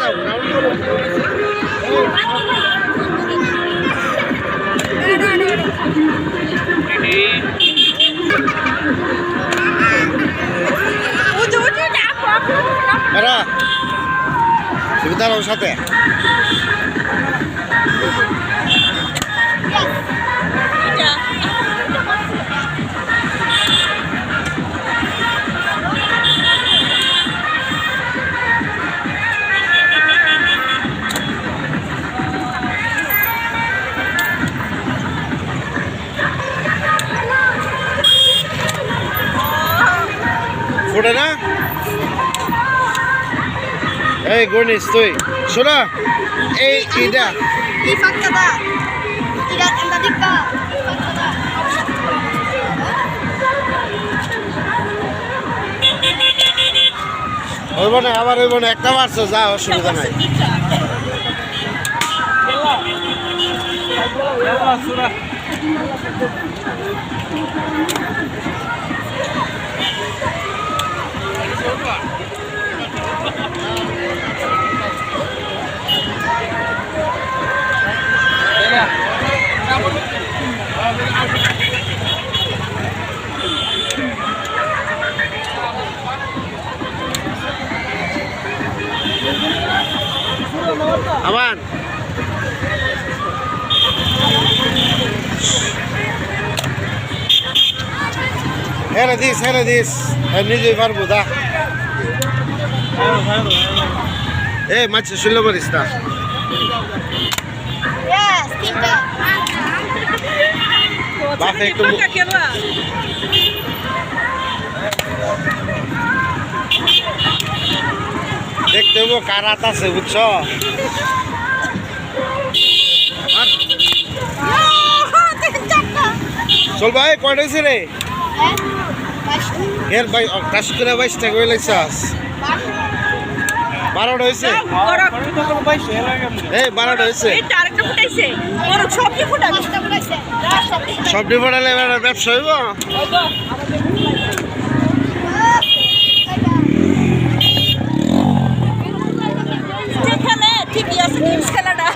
দাও রাউন্ড করো এরা সুবিধার সাথে ফুটে না এই গণেশ তুই শোনা এই এটা হইব না আবার হইব না একটা মারছো যা অসুবিধা নাই আমান হেরে দিস নিজেই পারবো দা এ মাছ শুনলে পারিস না বাপে একটু দেখতে হবো কার হাত আছে বুঝছো চল ভাই কয়টা হয়েছে রে এর ভাই 22 টাকা হয়ে লাগছাস 12টা হয়েছে এই 12টা হয়েছে সবজি ফোটালে এবার ব্যবসা হইব ঠিকই আছে খেলাটা